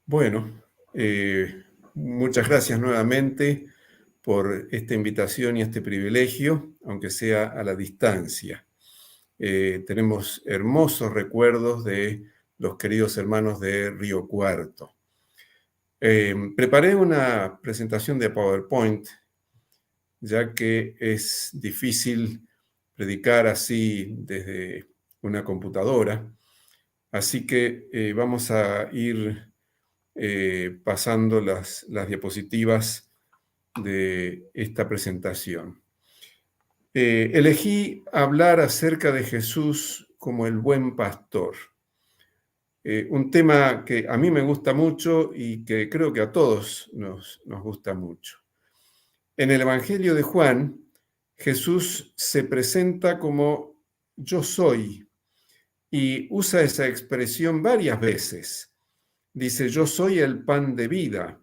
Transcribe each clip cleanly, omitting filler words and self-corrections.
Bueno, muchas gracias nuevamente por esta invitación y este privilegio, aunque sea a la distancia. Tenemos hermosos recuerdos de los queridos hermanos de Río Cuarto. Preparé una presentación de PowerPoint, ya que es difícil predicar así desde una computadora, así que vamos a ir pasando las diapositivas de esta presentación. Elegí hablar acerca de Jesús como el buen pastor, un tema que a mí me gusta mucho y que creo que a todos nos gusta mucho. En el Evangelio de Juan, Jesús se presenta como yo soy y usa esa expresión varias veces. Dice, yo soy el pan de vida,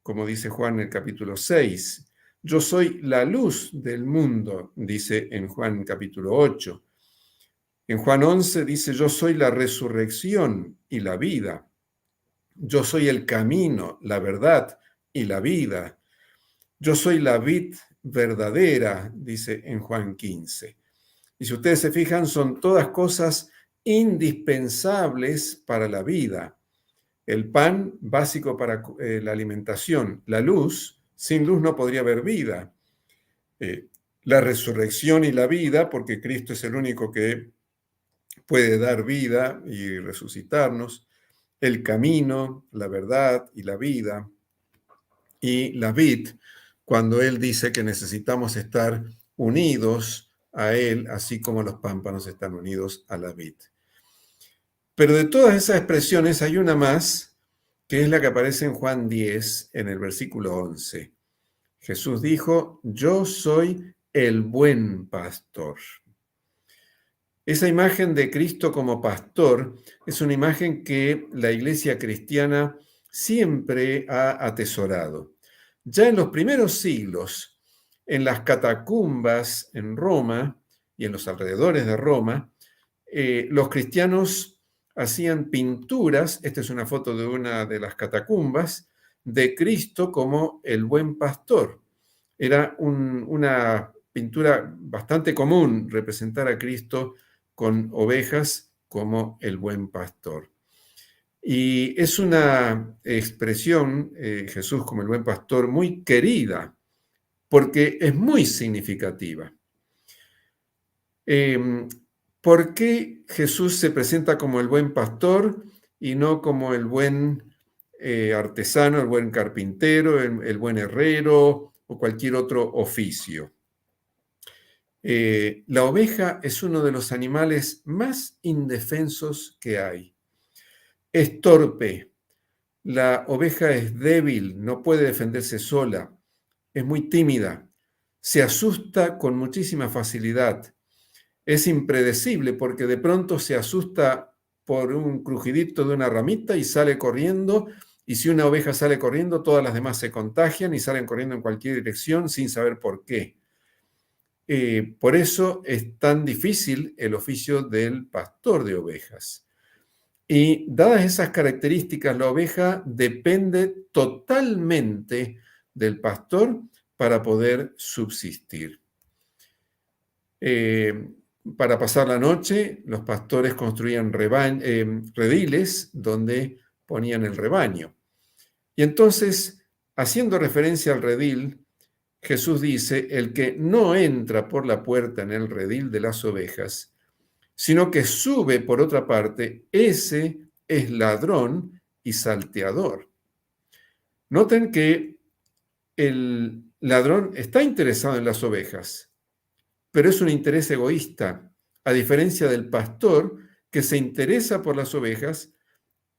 como dice Juan en el capítulo 6. Yo soy la luz del mundo, dice en Juan capítulo 8. En Juan 11 dice, yo soy la resurrección y la vida. Yo soy el camino, la verdad y la vida. Yo soy la vid verdadera, dice en Juan 15. Y si ustedes se fijan, son todas cosas indispensables para la vida. El pan básico para la alimentación, la luz, sin luz no podría haber vida. La resurrección y la vida, porque Cristo es el único que puede dar vida y resucitarnos. El camino, la verdad y la vida. Y la vid, cuando Él dice que necesitamos estar unidos a Él, así como los pámpanos están unidos a la vid. Pero de todas esas expresiones hay una más, que es la que aparece en Juan 10, en el versículo 11. Jesús dijo, yo soy el buen pastor. Esa imagen de Cristo como pastor es una imagen que la iglesia cristiana siempre ha atesorado. Ya en los primeros siglos, en las catacumbas en Roma y en los alrededores de Roma, los cristianos hacían pinturas, esta es una foto de una de las catacumbas, de Cristo como el buen pastor. Era una pintura bastante común representar a Cristo con ovejas como el buen pastor. Y es una expresión, Jesús como el buen pastor, muy querida, porque es muy significativa. ¿Por qué Jesús se presenta como el buen pastor y no como el buen artesano, el buen carpintero, el buen herrero o cualquier otro oficio? La oveja es uno de los animales más indefensos que hay. Es torpe. La oveja es débil, no puede defenderse sola. Es muy tímida. Se asusta con muchísima facilidad. Es impredecible porque de pronto se asusta por un crujidito de una ramita y sale corriendo. Y si una oveja sale corriendo, todas las demás se contagian y salen corriendo en cualquier dirección sin saber por qué. Por eso es tan difícil el oficio del pastor de ovejas. Y dadas esas características, la oveja depende totalmente del pastor para poder subsistir. Para pasar la noche, los pastores construían rediles donde ponían el rebaño. Y entonces, haciendo referencia al redil, Jesús dice, el que no entra por la puerta en el redil de las ovejas, sino que sube por otra parte, ese es ladrón y salteador. Noten que el ladrón está interesado en las ovejas, pero es un interés egoísta, a diferencia del pastor que se interesa por las ovejas,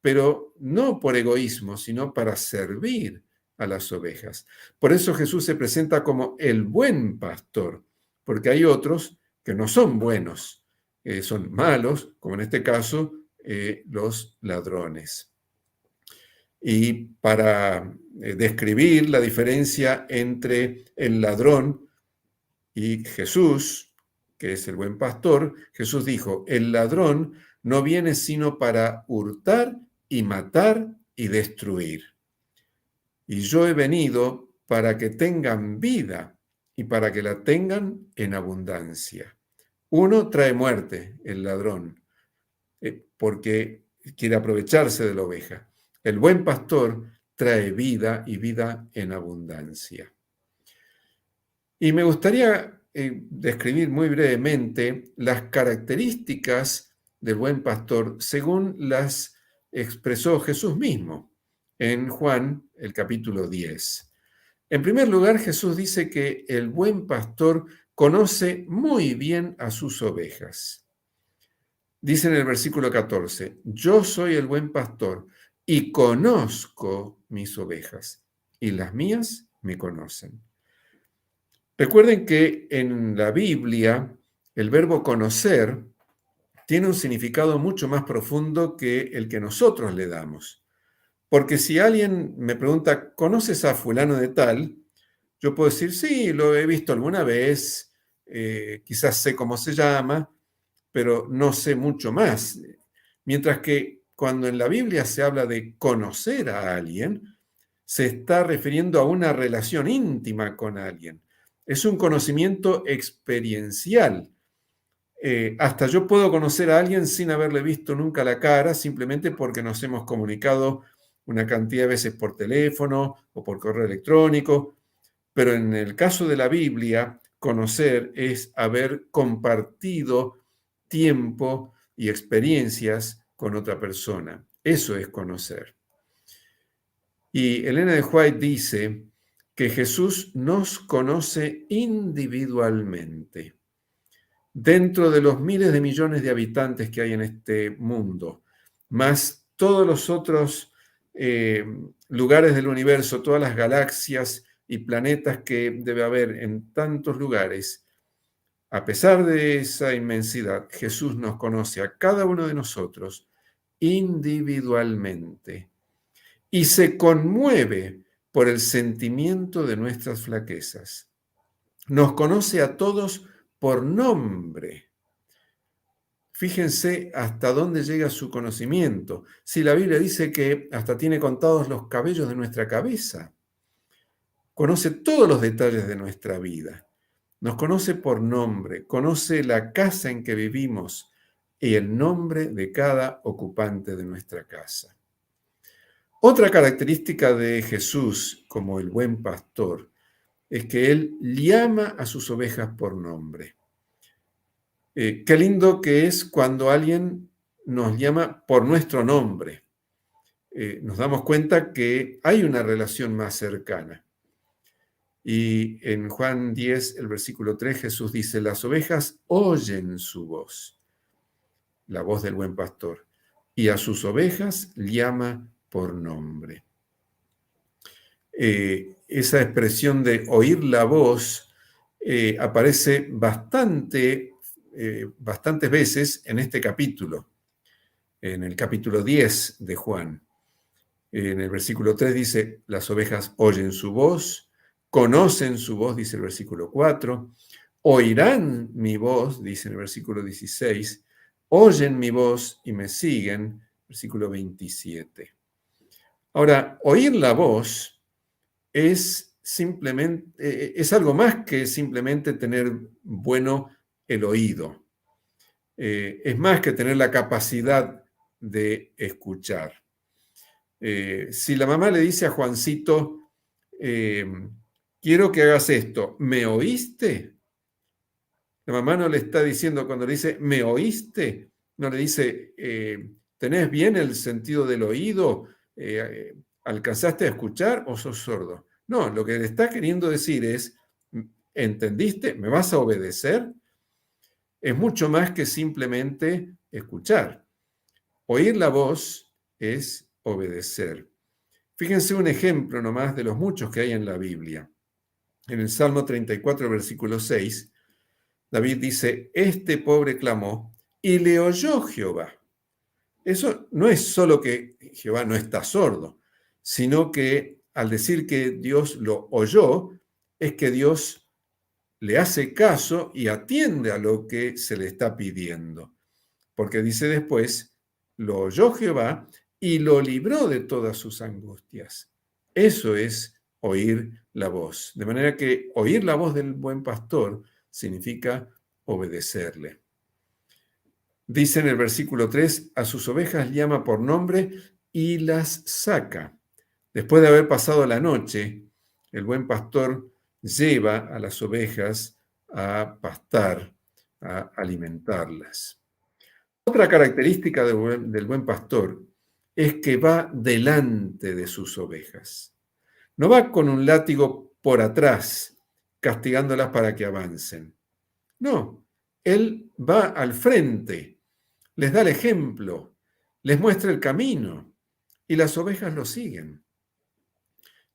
pero no por egoísmo, sino para servir a las ovejas. Por eso Jesús se presenta como el buen pastor, porque hay otros que no son buenos, son malos, como en este caso los ladrones. Y para describir la diferencia entre el ladrón y Jesús, que es el buen pastor, Jesús dijo, el ladrón no viene sino para hurtar y matar y destruir. Y yo he venido para que tengan vida y para que la tengan en abundancia. Uno trae muerte, el ladrón, porque quiere aprovecharse de la oveja. El buen pastor trae vida y vida en abundancia. Y me gustaría describir muy brevemente las características del buen pastor según las expresó Jesús mismo en Juan, el capítulo 10. En primer lugar, Jesús dice que el buen pastor conoce muy bien a sus ovejas. Dice en el versículo 14, yo soy el buen pastor y conozco mis ovejas, y las mías me conocen. Recuerden que en la Biblia el verbo conocer tiene un significado mucho más profundo que el que nosotros le damos. Porque si alguien me pregunta, ¿conoces a fulano de tal? Yo puedo decir, sí, lo he visto alguna vez, quizás sé cómo se llama, pero no sé mucho más. Mientras que cuando en la Biblia se habla de conocer a alguien, se está refiriendo a una relación íntima con alguien. Es un conocimiento experiencial. Hasta yo puedo conocer a alguien sin haberle visto nunca la cara, simplemente porque nos hemos comunicado una cantidad de veces por teléfono o por correo electrónico. Pero en el caso de la Biblia, conocer es haber compartido tiempo y experiencias con otra persona. Eso es conocer. Y Elena de White dice que Jesús nos conoce individualmente. Dentro de los miles de millones de habitantes que hay en este mundo, más todos los otros lugares del universo, todas las galaxias y planetas que debe haber en tantos lugares, a pesar de esa inmensidad, Jesús nos conoce a cada uno de nosotros individualmente y se conmueve por el sentimiento de nuestras flaquezas. Nos conoce a todos por nombre. Fíjense hasta dónde llega su conocimiento. Si la Biblia dice que hasta tiene contados los cabellos de nuestra cabeza, conoce todos los detalles de nuestra vida. Nos conoce por nombre, conoce la casa en que vivimos y el nombre de cada ocupante de nuestra casa. Otra característica de Jesús como el buen pastor es que Él llama a sus ovejas por nombre. Qué lindo que es cuando alguien nos llama por nuestro nombre. Nos damos cuenta que hay una relación más cercana. Y en Juan 10, el versículo 3, Jesús dice, las ovejas oyen su voz, la voz del buen pastor, y a sus ovejas llama por nombre. Esa expresión de oír la voz aparece bastantes veces en este capítulo, en el capítulo 10 de Juan. En el versículo 3 dice, las ovejas oyen su voz, conocen su voz, dice el versículo 4, oirán mi voz, dice en el versículo 16, oyen mi voz y me siguen, versículo 27. Ahora, oír la voz es algo más que simplemente tener bueno el oído. Es más que tener la capacidad de escuchar. Si la mamá le dice a Juancito, quiero que hagas esto, ¿me oíste? La mamá no le está diciendo, cuando le dice, ¿me oíste? No le dice, ¿tenés bien el sentido del oído? ¿Alcanzaste a escuchar o sos sordo? No, lo que le está queriendo decir es, ¿entendiste? ¿Me vas a obedecer? Es mucho más que simplemente escuchar. Oír la voz es obedecer. Fíjense un ejemplo nomás de los muchos que hay en la Biblia. En el Salmo 34, versículo 6, David dice, este pobre clamó y le oyó Jehová. Eso no es solo que Jehová no está sordo, sino que al decir que Dios lo oyó, es que Dios le hace caso y atiende a lo que se le está pidiendo. Porque dice después, lo oyó Jehová y lo libró de todas sus angustias. Eso es oír la voz. De manera que oír la voz del buen pastor significa obedecerle. Dice en el versículo 3, a sus ovejas llama por nombre y las saca. Después de haber pasado la noche, el buen pastor lleva a las ovejas a pastar, a alimentarlas. Otra característica del buen pastor es que va delante de sus ovejas. No va con un látigo por atrás, castigándolas para que avancen. No, él va al frente, les da el ejemplo, les muestra el camino y las ovejas lo siguen.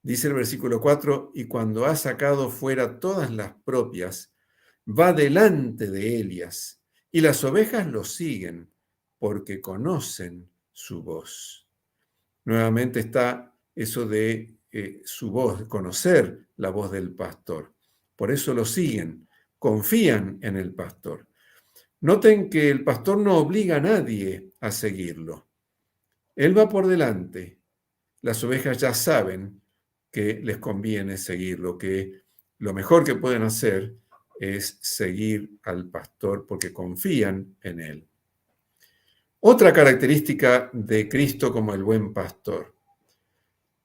Dice el versículo 4, y cuando ha sacado fuera todas las propias, va delante de ellas, y las ovejas lo siguen, porque conocen su voz. Nuevamente está eso de su voz, conocer la voz del pastor. Por eso lo siguen, confían en el pastor. Noten que el pastor no obliga a nadie a seguirlo. Él va por delante. Las ovejas ya saben que les conviene seguirlo, que lo mejor que pueden hacer es seguir al pastor porque confían en él. Otra característica de Cristo como el buen pastor.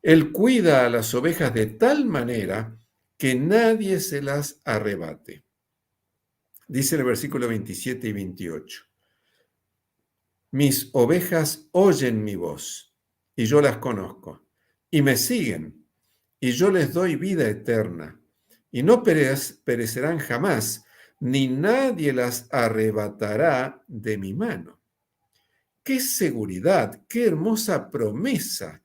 Él cuida a las ovejas de tal manera que nadie se las arrebate. Dice en el versículo 27 y 28. Mis ovejas oyen mi voz, y yo las conozco, y me siguen, y yo les doy vida eterna, y no perecerán jamás, ni nadie las arrebatará de mi mano. ¡Qué seguridad! ¡Qué hermosa promesa!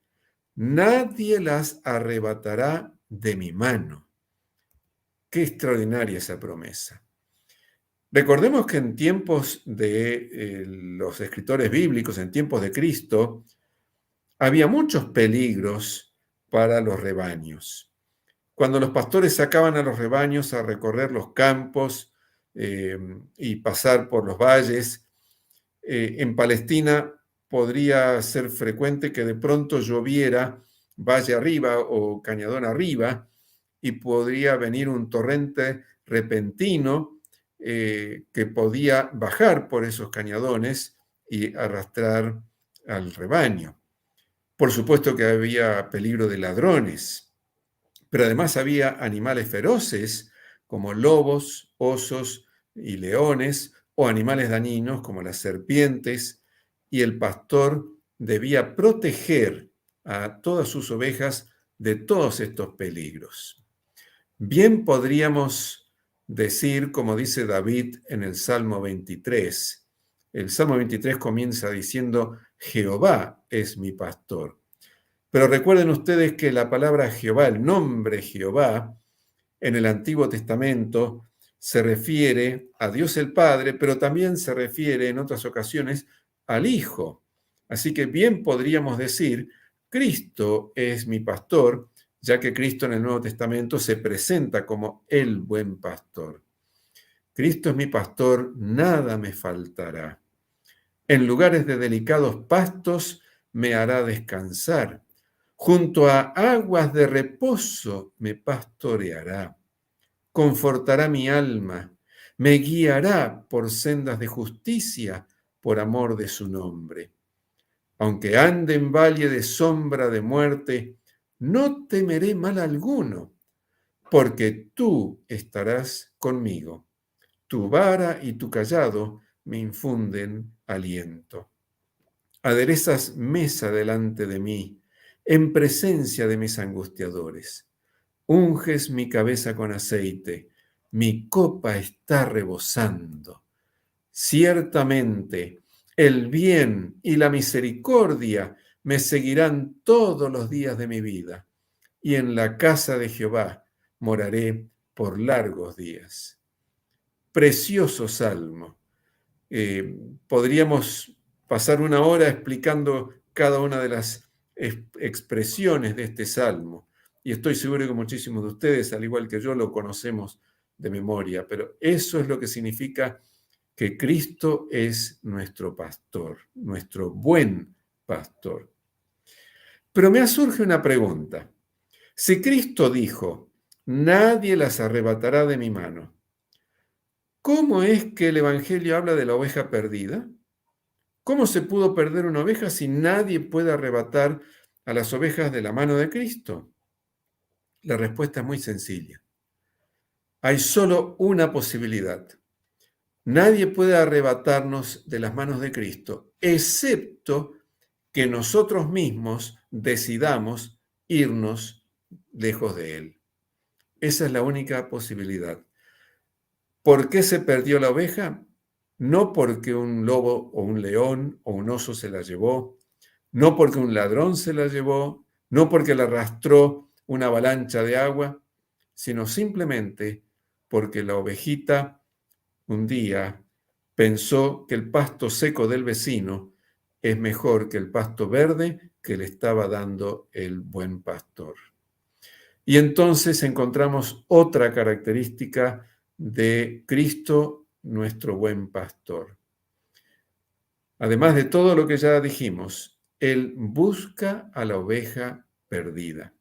Nadie las arrebatará de mi mano. ¡Qué extraordinaria esa promesa! Recordemos que en tiempos de los escritores bíblicos, en tiempos de Cristo, había muchos peligros para los rebaños. Cuando los pastores sacaban a los rebaños a recorrer los campos y pasar por los valles, en Palestina podría ser frecuente que de pronto lloviera valle arriba o cañadón arriba y podría venir un torrente repentino que podía bajar por esos cañadones y arrastrar al rebaño. Por supuesto que había peligro de ladrones, pero además había animales feroces como lobos, osos y leones, o animales dañinos como las serpientes, y el pastor debía proteger a todas sus ovejas de todos estos peligros. Bien podríamos decir, como dice David en el Salmo 23, el Salmo 23 comienza diciendo, Jehová es mi pastor. Pero recuerden ustedes que la palabra Jehová, el nombre Jehová, en el Antiguo Testamento se refiere a Dios el Padre, pero también se refiere en otras ocasiones al Hijo. Así que bien podríamos decir, Cristo es mi pastor, ya que Cristo en el Nuevo Testamento se presenta como el buen pastor. Cristo es mi pastor, nada me faltará. En lugares de delicados pastos me hará descansar. Junto a aguas de reposo me pastoreará. Confortará mi alma, me guiará por sendas de justicia por amor de su nombre. Aunque ande en valle de sombra de muerte, no temeré mal alguno, porque tú estarás conmigo. Tu vara y tu cayado me infunden aliento. Aderezas mesa delante de mí, en presencia de mis angustiadores. Unges mi cabeza con aceite, mi copa está rebosando. Ciertamente, el bien y la misericordia me seguirán todos los días de mi vida, y en la casa de Jehová moraré por largos días. Precioso salmo. Podríamos pasar una hora explicando cada una de las expresiones de este salmo. Y estoy seguro que muchísimos de ustedes, al igual que yo, lo conocemos de memoria, pero eso es lo que significa que Cristo es nuestro pastor, nuestro buen pastor. Pero me surge una pregunta. Si Cristo dijo, nadie las arrebatará de mi mano, ¿cómo es que el Evangelio habla de la oveja perdida? ¿Cómo se pudo perder una oveja si nadie puede arrebatar a las ovejas de la mano de Cristo? La respuesta es muy sencilla. Hay solo una posibilidad. Nadie puede arrebatarnos de las manos de Cristo, excepto que nosotros mismos decidamos irnos lejos de Él. Esa es la única posibilidad. ¿Por qué se perdió la oveja? No porque un lobo o un león o un oso se la llevó, no porque un ladrón se la llevó, no porque la arrastró una avalancha de agua, sino simplemente porque la ovejita un día pensó que el pasto seco del vecino es mejor que el pasto verde que le estaba dando el buen pastor. Y entonces encontramos otra característica de Cristo, nuestro buen pastor. Además de todo lo que ya dijimos, Él busca a la oveja perdida.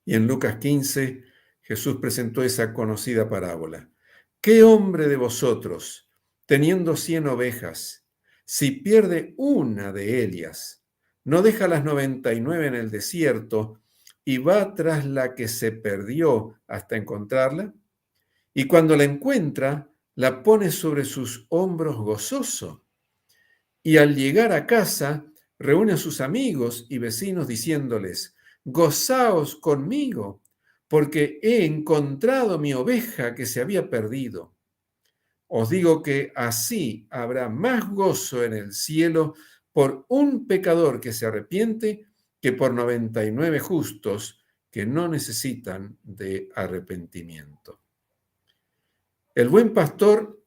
Y en Lucas 15, Jesús presentó esa conocida parábola. ¿Qué hombre de vosotros, teniendo 100 ovejas, si pierde una de ellas, no deja las 99 en el desierto y va tras la que se perdió hasta encontrarla? Y cuando la encuentra, la pone sobre sus hombros gozoso. Y al llegar a casa, reúne a sus amigos y vecinos diciéndoles, gozaos conmigo, porque he encontrado mi oveja que se había perdido. Os digo que así habrá más gozo en el cielo por un pecador que se arrepiente que por 99 justos que no necesitan de arrepentimiento. El buen pastor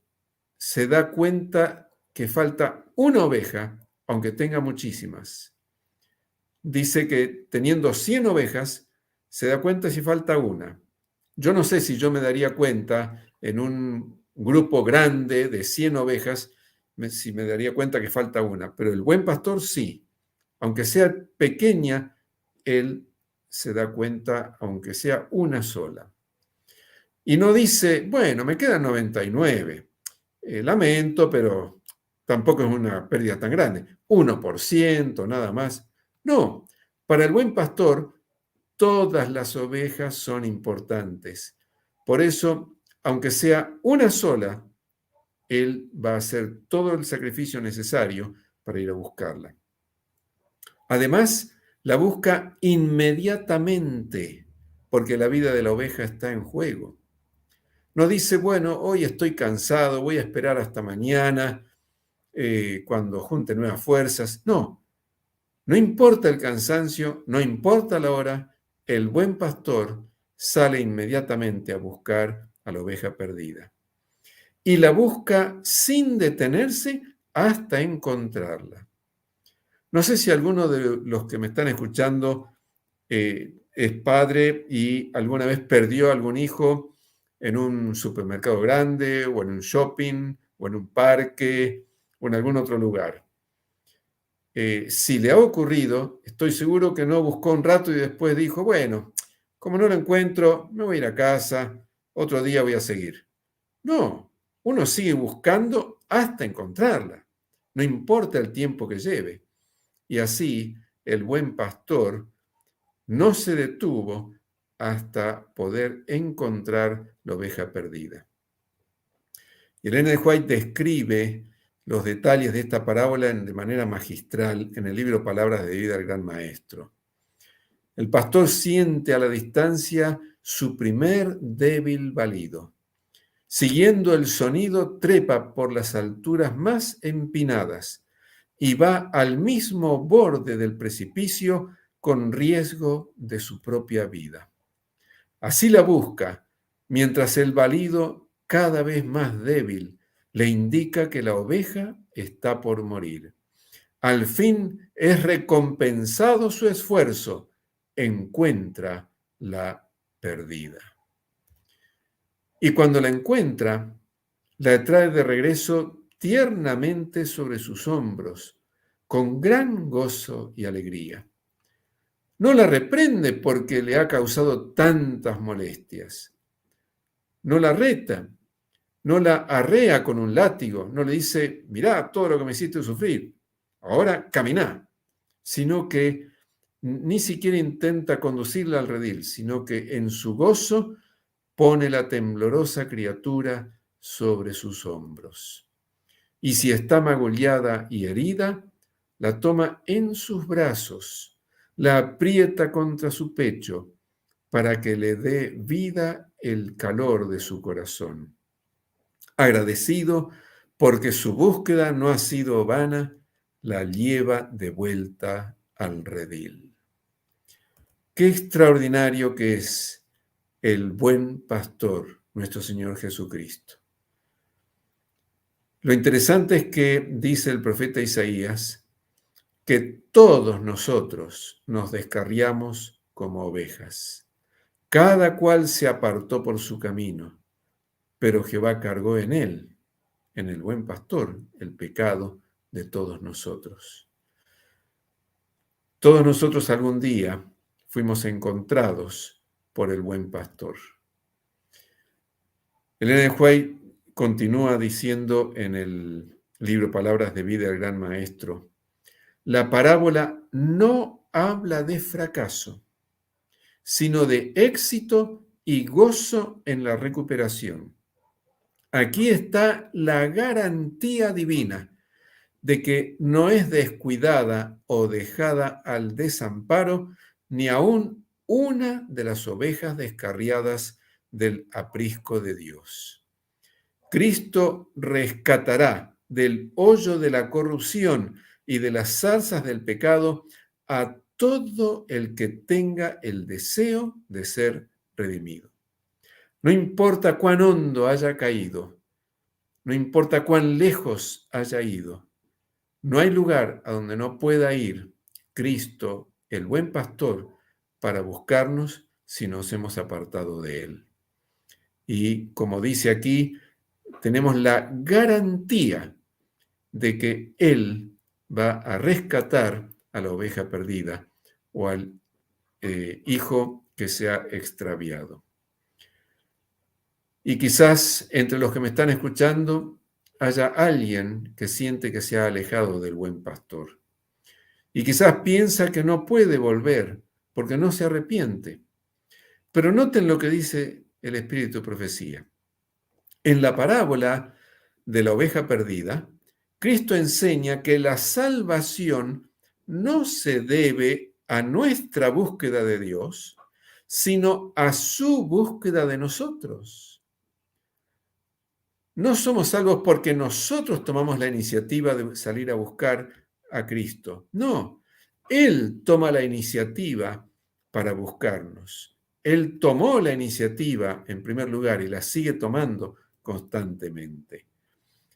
se da cuenta que falta una oveja, aunque tenga muchísimas. Dice que teniendo 100 ovejas, se da cuenta si falta una. Yo no sé si yo me daría cuenta en un grupo grande de 100 ovejas, si me daría cuenta que falta una, pero el buen pastor sí. Aunque sea pequeña, él se da cuenta, aunque sea una sola. Y no dice, bueno, me quedan 99. Lamento, pero tampoco es una pérdida tan grande. 1%, nada más. No, para el buen pastor, todas las ovejas son importantes. Por eso, aunque sea una sola, él va a hacer todo el sacrificio necesario para ir a buscarla. Además, la busca inmediatamente, porque la vida de la oveja está en juego. No dice, bueno, hoy estoy cansado, voy a esperar hasta mañana, cuando junte nuevas fuerzas. No, no importa el cansancio, no importa la hora, el buen pastor sale inmediatamente a buscar a la oveja perdida. Y la busca sin detenerse hasta encontrarla. No sé si alguno de los que me están escuchando es padre y alguna vez perdió algún hijo en un supermercado grande o en un shopping o en un parque o en algún otro lugar. Si le ha ocurrido, estoy seguro que no buscó un rato y después dijo, bueno, como no lo encuentro, me voy a ir a casa, otro día voy a seguir. No, uno sigue buscando hasta encontrarla, no importa el tiempo que lleve. Y así el buen pastor no se detuvo hasta poder encontrar la oveja perdida. Y Elena de White describe los detalles de esta parábola de manera magistral en el libro Palabras de Vida del Gran Maestro. El pastor siente a la distancia su primer débil balido. Siguiendo el sonido, trepa por las alturas más empinadas y va al mismo borde del precipicio con riesgo de su propia vida. Así la busca, mientras el balido, cada vez más débil, le indica que la oveja está por morir. Al fin es recompensado su esfuerzo, encuentra la perdida. Y cuando la encuentra, la trae de regreso tiernamente sobre sus hombros, con gran gozo y alegría. No la reprende porque le ha causado tantas molestias. No la reta, no la arrea con un látigo, no le dice, mirá todo lo que me hiciste sufrir, ahora caminá, sino que ni siquiera intenta conducirla al redil, sino que en su gozo pone la temblorosa criatura sobre sus hombros. Y si está magullada y herida, la toma en sus brazos, la aprieta contra su pecho para que le dé vida el calor de su corazón. Agradecido porque su búsqueda no ha sido vana, la lleva de vuelta al redil. Qué extraordinario que es el buen pastor, nuestro Señor Jesucristo. Lo interesante es que dice el profeta Isaías que todos nosotros nos descarriamos como ovejas. Cada cual se apartó por su camino, pero Jehová cargó en él, en el buen pastor, el pecado de todos nosotros. Todos nosotros algún día fuimos encontrados por el buen pastor. Elena de White continúa diciendo en el libro Palabras de Vida del Gran Maestro, la parábola no habla de fracaso, sino de éxito y gozo en la recuperación. Aquí está la garantía divina de que no es descuidada o dejada al desamparo ni aún una de las ovejas descarriadas del aprisco de Dios. Cristo rescatará del hoyo de la corrupción y de las zarzas del pecado a todo el que tenga el deseo de ser redimido. No importa cuán hondo haya caído, no importa cuán lejos haya ido, no hay lugar a donde no pueda ir Cristo, el buen pastor, para buscarnos si nos hemos apartado de él. Y como dice aquí, tenemos la garantía de que Él va a rescatar a la oveja perdida o al hijo que se ha extraviado. Y quizás entre los que me están escuchando haya alguien que siente que se ha alejado del buen pastor. Y quizás piensa que no puede volver porque no se arrepiente. Pero noten lo que dice el Espíritu de Profecía. En la parábola de la oveja perdida, Cristo enseña que la salvación no se debe a nuestra búsqueda de Dios, sino a su búsqueda de nosotros. No somos salvos porque nosotros tomamos la iniciativa de salir a buscar a Cristo. No, Él toma la iniciativa para buscarnos. Él tomó la iniciativa en primer lugar y la sigue tomando constantemente.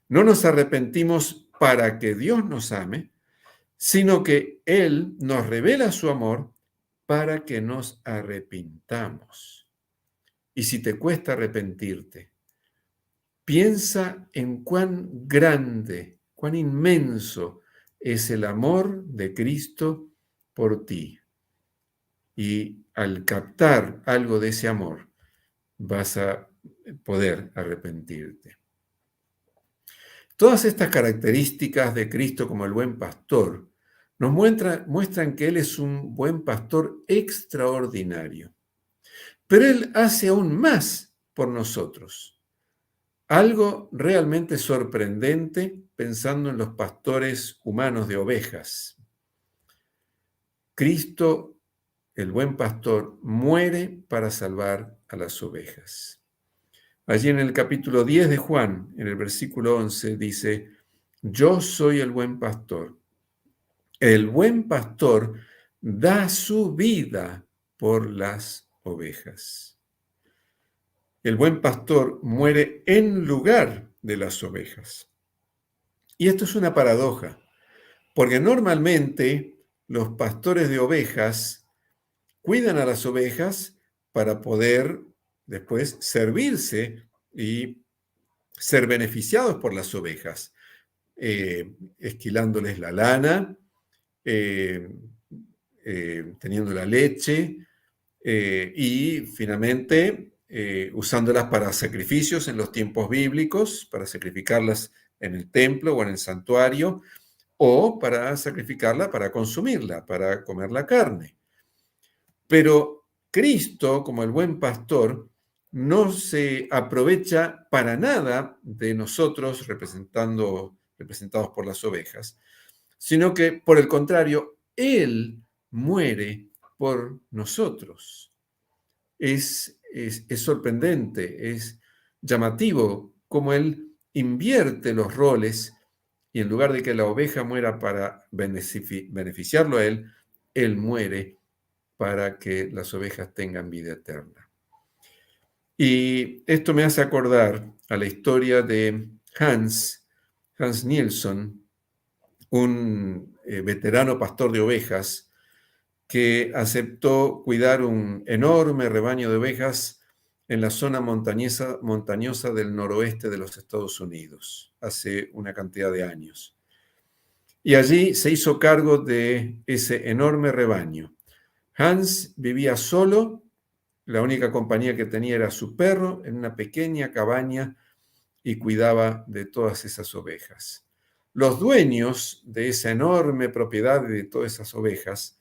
No nos arrepentimos para que Dios nos ame, sino que Él nos revela su amor para que nos arrepintamos. Y si te cuesta arrepentirte, piensa en cuán grande, cuán inmenso es el amor de Cristo por ti. Y al captar algo de ese amor, vas a poder arrepentirte. Todas estas características de Cristo como el buen pastor nos muestran que Él es un buen pastor extraordinario. Pero Él hace aún más por nosotros. Algo realmente sorprendente pensando en los pastores humanos de ovejas. Cristo, el buen pastor, muere para salvar a las ovejas. Allí en el capítulo 10 de Juan, en el versículo 11, dice, yo soy el buen pastor. El buen pastor da su vida por las ovejas. El buen pastor muere en lugar de las ovejas. Y esto es una paradoja, porque normalmente los pastores de ovejas cuidan a las ovejas para poder después servirse y ser beneficiados por las ovejas, esquilándoles la lana, teniendo la leche y finalmente usándolas para sacrificios en los tiempos bíblicos, para sacrificarlas en el templo o en el santuario, o para sacrificarla, para consumirla, para comer la carne. Pero Cristo, como el buen pastor, no se aprovecha para nada de nosotros representados por las ovejas, sino que, por el contrario, Él muere por nosotros. Es sorprendente, es llamativo cómo Él invierte los roles y en lugar de que la oveja muera para beneficiarlo a Él, Él muere para que las ovejas tengan vida eterna. Y esto me hace acordar a la historia de Hans Nielsen, un veterano pastor de ovejas que aceptó cuidar un enorme rebaño de ovejas en la zona montañosa del noroeste de los Estados Unidos, hace una cantidad de años. Y allí se hizo cargo de ese enorme rebaño. Hans vivía solo, la única compañía que tenía era su perro en una pequeña cabaña y cuidaba de todas esas ovejas. Los dueños de esa enorme propiedad y de todas esas ovejas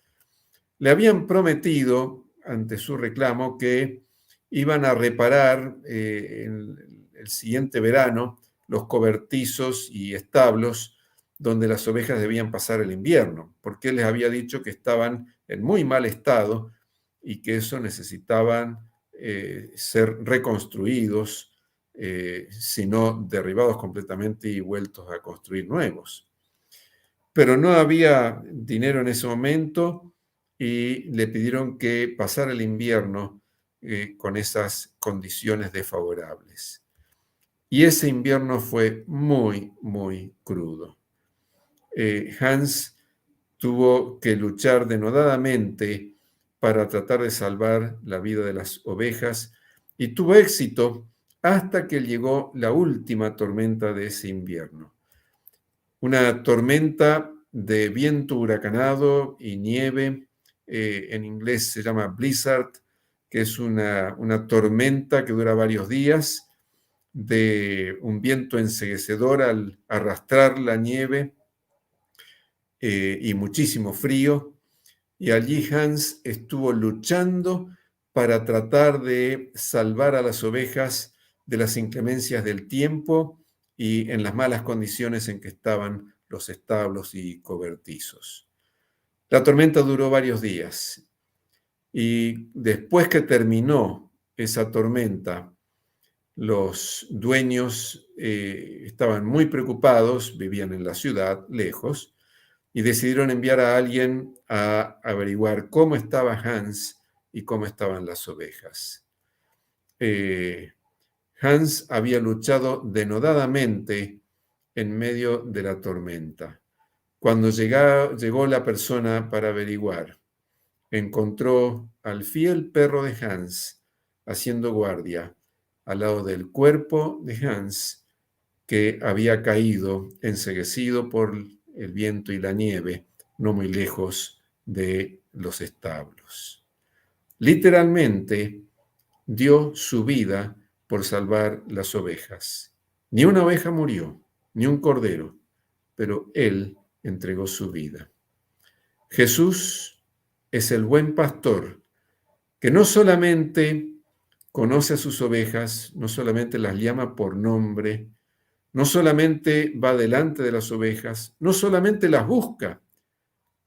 le habían prometido ante su reclamo que iban a reparar el siguiente verano los cobertizos y establos donde las ovejas debían pasar el invierno, porque él les había dicho que estaban en muy mal estado y que eso necesitaban ser reconstruidos, si no derribados completamente y vueltos a construir nuevos. Pero no había dinero en ese momento y le pidieron que pasara el invierno con esas condiciones desfavorables. Y ese invierno fue muy, muy crudo. Hans tuvo que luchar denodadamente para tratar de salvar la vida de las ovejas y tuvo éxito hasta que llegó la última tormenta de ese invierno. Una tormenta de viento huracanado y nieve, en inglés se llama blizzard, que es una tormenta que dura varios días, de un viento enceguecedor al arrastrar la nieve y muchísimo frío. Y allí Hans estuvo luchando para tratar de salvar a las ovejas de las inclemencias del tiempo y en las malas condiciones en que estaban los establos y cobertizos. La tormenta duró varios días y después que terminó esa tormenta, los dueños estaban muy preocupados, vivían en la ciudad, lejos, y decidieron enviar a alguien a averiguar cómo estaba Hans y cómo estaban las ovejas. Hans había luchado denodadamente en medio de la tormenta. Cuando llegó la persona para averiguar, encontró al fiel perro de Hans haciendo guardia al lado del cuerpo de Hans, que había caído enceguecido por el viento y la nieve, no muy lejos de los establos. Literalmente dio su vida por salvar las ovejas. Ni una oveja murió, ni un cordero, pero él entregó su vida. Jesús es el buen pastor que no solamente conoce a sus ovejas, no solamente las llama por nombre, no solamente va delante de las ovejas, no solamente las busca,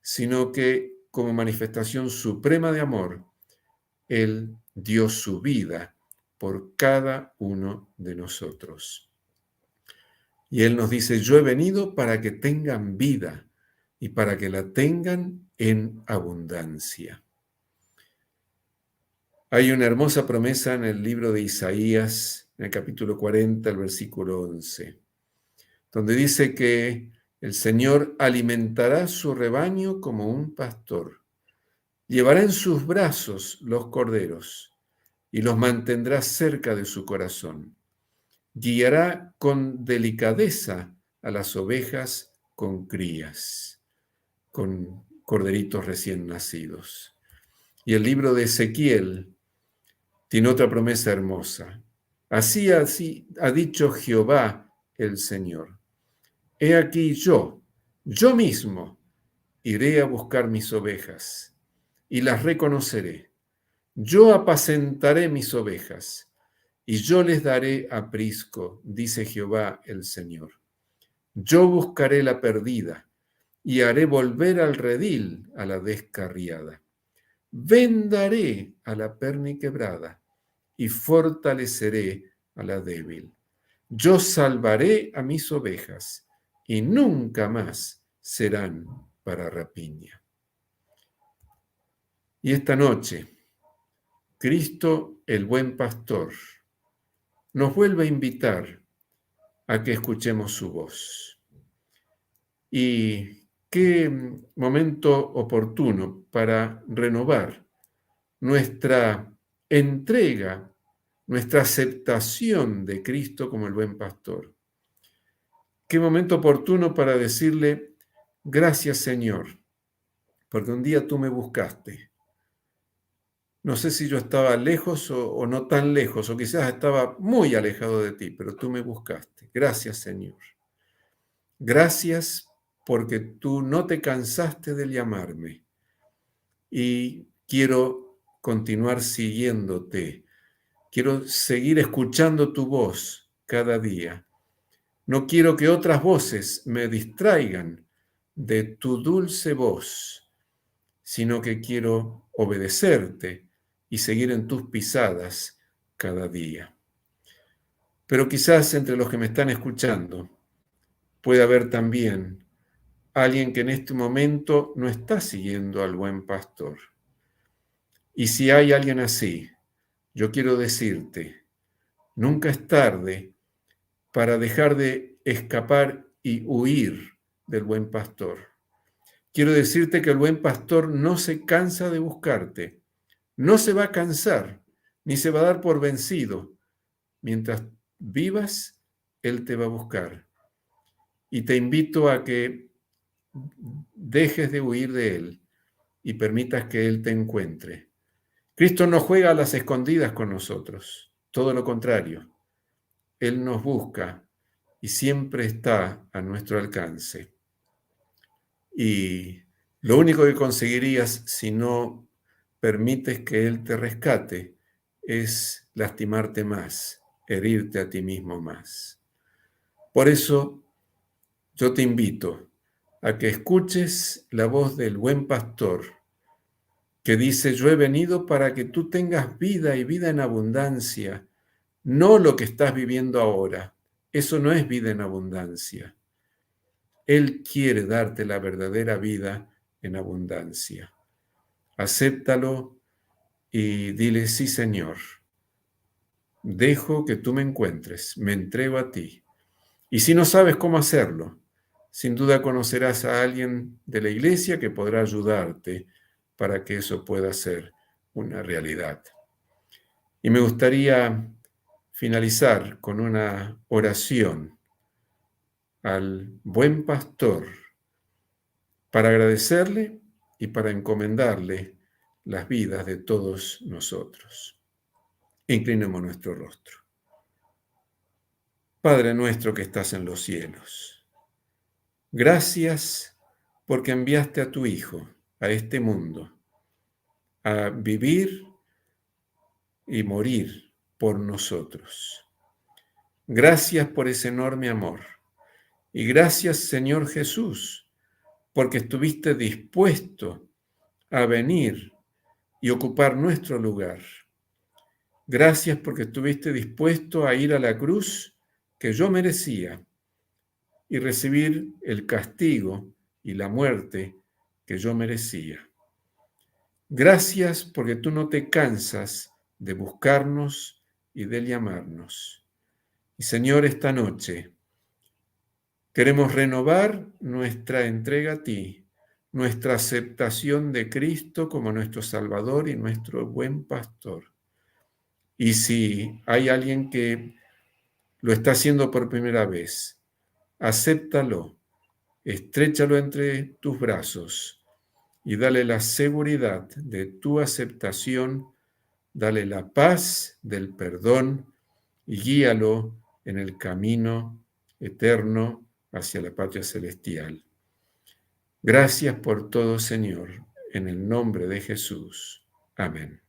sino que como manifestación suprema de amor, Él dio su vida por cada uno de nosotros. Y Él nos dice, yo he venido para que tengan vida y para que la tengan en abundancia. Hay una hermosa promesa en el libro de Isaías, en el capítulo 40, el versículo 11, donde dice que el Señor alimentará su rebaño como un pastor, llevará en sus brazos los corderos y los mantendrá cerca de su corazón. Guiará con delicadeza a las ovejas con crías, con corderitos recién nacidos. Y el libro de Ezequiel tiene otra promesa hermosa. Así ha dicho Jehová el Señor. He aquí yo mismo, iré a buscar mis ovejas y las reconoceré. Yo apacentaré mis ovejas y yo les daré aprisco, dice Jehová el Señor. Yo buscaré la perdida y haré volver al redil a la descarriada. Vendaré a la perniquebrada y fortaleceré a la débil. Yo salvaré a mis ovejas y nunca más serán para rapiña. Y esta noche, Cristo, el buen pastor, nos vuelve a invitar a que escuchemos su voz. Y qué momento oportuno para renovar nuestra entrega, nuestra aceptación de Cristo como el buen pastor. Qué momento oportuno para decirle, gracias Señor, porque un día tú me buscaste. No sé si yo estaba lejos o no tan lejos, o quizás estaba muy alejado de ti, pero tú me buscaste. Gracias Señor. Gracias porque tú no te cansaste de llamarme y quiero continuar siguiéndote. Quiero seguir escuchando tu voz cada día. No quiero que otras voces me distraigan de tu dulce voz, sino que quiero obedecerte y seguir en tus pisadas cada día. Pero quizás entre los que me están escuchando puede haber también alguien que en este momento no está siguiendo al buen pastor. Y si hay alguien así, yo quiero decirte, nunca es tarde para dejar de escapar y huir del buen pastor. Quiero decirte que el buen pastor no se cansa de buscarte, no se va a cansar, ni se va a dar por vencido. Mientras vivas, Él te va a buscar. Y te invito a que dejes de huir de Él y permitas que Él te encuentre. Cristo no juega a las escondidas con nosotros, todo lo contrario. Él nos busca y siempre está a nuestro alcance. Y lo único que conseguirías si no permites que Él te rescate es lastimarte más, herirte a ti mismo más. Por eso yo te invito a que escuches la voz del buen pastor que dice, yo he venido para que tú tengas vida y vida en abundancia, no lo que estás viviendo ahora. Eso no es vida en abundancia. Él quiere darte la verdadera vida en abundancia. Acéptalo y dile, sí, Señor, dejo que tú me encuentres, me entrego a ti. Y si no sabes cómo hacerlo, sin duda conocerás a alguien de la iglesia que podrá ayudarte para que eso pueda ser una realidad. Y me gustaría finalizar con una oración al buen pastor para agradecerle y para encomendarle las vidas de todos nosotros. Inclinemos nuestro rostro. Padre nuestro que estás en los cielos, gracias porque enviaste a tu Hijo a este mundo a vivir y morir por nosotros. Gracias por ese enorme amor. Y gracias, Señor Jesús, porque estuviste dispuesto a venir y ocupar nuestro lugar. Gracias porque estuviste dispuesto a ir a la cruz que yo merecía y recibir el castigo y la muerte que yo merecía. Gracias porque tú no te cansas de buscarnos y de llamarnos. Y Señor, esta noche queremos renovar nuestra entrega a ti, nuestra aceptación de Cristo como nuestro Salvador y nuestro buen pastor. Y si hay alguien que lo está haciendo por primera vez, acéptalo, estréchalo entre tus brazos y dale la seguridad de tu aceptación, dale la paz del perdón y guíalo en el camino eterno hacia la patria celestial. Gracias por todo, Señor, en el nombre de Jesús. Amén.